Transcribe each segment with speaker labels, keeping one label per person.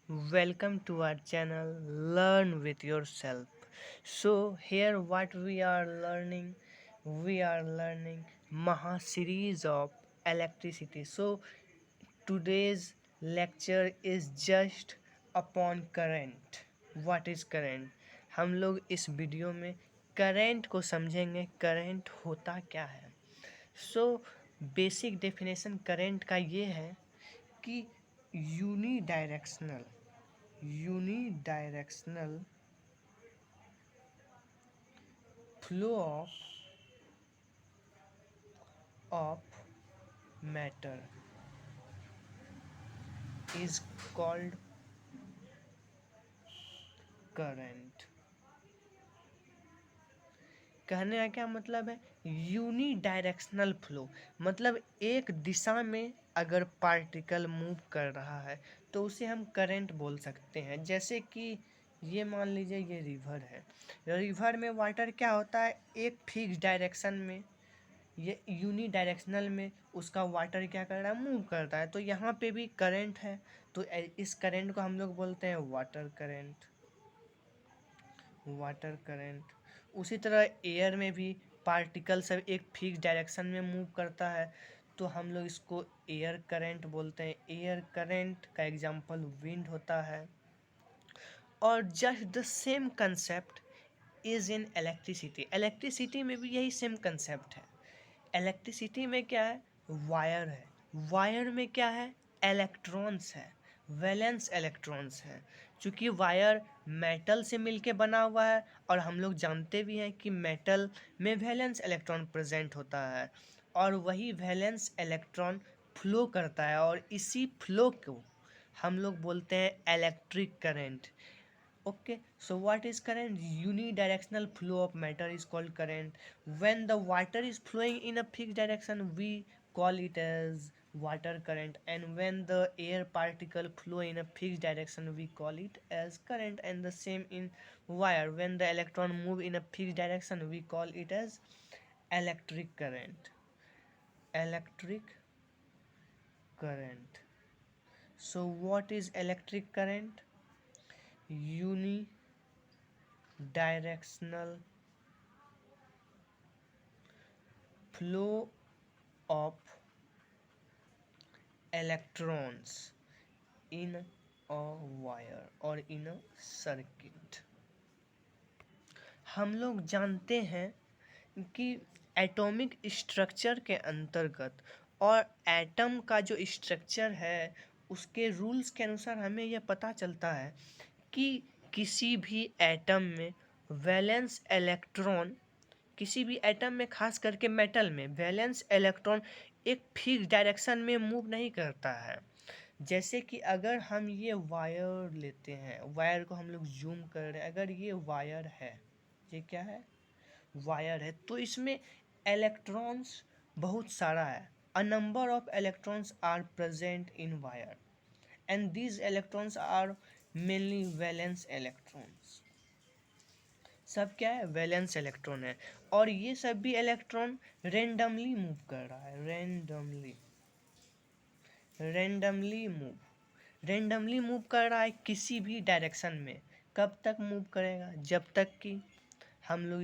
Speaker 1: Welcome to our channel Learn with Yourself. So here what we are learning Maha series of electricity. So today's lecture is just upon current. What is current? हम लोग इस video में current को समझेंगे, current होता क्या है। So basic definition current का ये है कि unidirectional flow of matter is called current. कहने का क्या मतलब है? यूनिडायरेक्शनल फ्लो मतलब एक दिशा में अगर पार्टिकल मूव कर रहा है तो उसे हम करंट बोल सकते हैं। जैसे कि ये मान लीजिए ये रिवर है। रिवर में वाटर क्या होता है? एक फिक्स डायरेक्शन में, ये यूनिडायरेक्शनल में उसका वाटर क्या कर रहा है? मूव करता है। तो यहाँ पे भी करंट है, तो इस करंट को हम लोग बोलते हैं वाटर करंट। उसी तरह एयर में भी पार्टिकल सब एक फिक्स डायरेक्शन में मूव करता है, तो हम लोग इसको एयर करंट बोलते हैं। एयर करंट का एग्जांपल विंड होता है। और just the same concept is in electricity. Electricity में भी यही सेम कंसेप्ट है। इलेक्ट्रिसिटी में क्या है? वायर है। वायर में क्या है? इलेक्ट्रॉन्स है, वैलेंस इलेक्ट्रॉन्स हैं। चूँकि वायर मेटल से मिलके बना हुआ है और हम लोग जानते भी हैं कि मेटल में वैलेंस इलेक्ट्रॉन प्रेजेंट होता है और वही वैलेंस इलेक्ट्रॉन फ्लो करता है और इसी फ्लो को हम लोग बोलते हैं electric current. Okay, so what is current? Unidirectional flow of matter is called current. When the water is flowing in a fixed direction, we call it as water current, and when the air particle flow in a fixed direction, we call it as current. And the same in wire, when the electron move in a fixed direction, we call it as electric current. Electric current. So what is electric current? Unidirectional flow of electrons in a wire or in a circuit। हम लोग जानते हैं कि atomic structure के अंतर्गत और atom का जो स्ट्रक्चर है उसके रूल्स के अनुसार हमें यह पता चलता है कि किसी भी एटम में वैलेंस इलेक्ट्रॉन, किसी भी एटम में खास करके मेटल में वैलेंस इलेक्ट्रॉन एक फिक्स डायरेक्शन में मूव नहीं करता है। जैसे कि अगर हम ये वायर लेते हैं, वायर को हम लोग जूम कर रहे हैं, अगर ये वायर है, ये क्या है? वायर है, तो इसमें इलेक्ट्रॉन्स बहुत सारा है। A number of electrons are present in wire and these electrons are mainly valence electrons. सब क्या है? वैलेंस इलेक्ट्रॉन है और ये सब भी इलेक्ट्रॉन रेंडमली मूव कर रहा है। रेंडमली मूव कर रहा है किसी भी डायरेक्शन में। कब तक मूव करेगा? जब तक कि हम लोग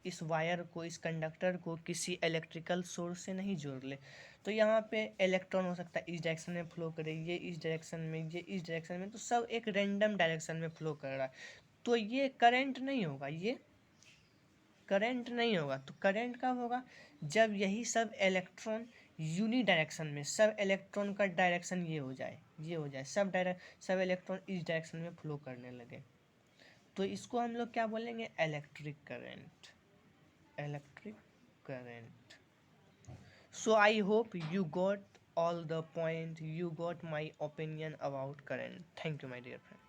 Speaker 1: इस वायर को, इस कंडक्टर को किसी इलेक्ट्रिकल सोर्स से नहीं जोड़ ले। तो यहाँ पे इलेक्ट्रॉन हो सकता है इस डायरेक्शन में फ्लो करे, ये इस डायरेक्शन में, ये इस डायरेक्शन में, तो सब एक रैंडम डायरेक्शन में फ्लो कर रहा है। तो ये करंट नहीं होगा, ये करंट नहीं होगा। तो करंट कब होगा? जब यही सब इलेक्ट्रॉन यूनी डायरेक्शन में, सब इलेक्ट्रॉन का डायरेक्शन ये हो जाए, सब इलेक्ट्रॉन इस डायरेक्शन में फ्लो करने लगे, तो इसको हम लोग क्या बोलेंगे? Electric current. So I hope you got all the point, you got my opinion about current. Thank you, my dear friend.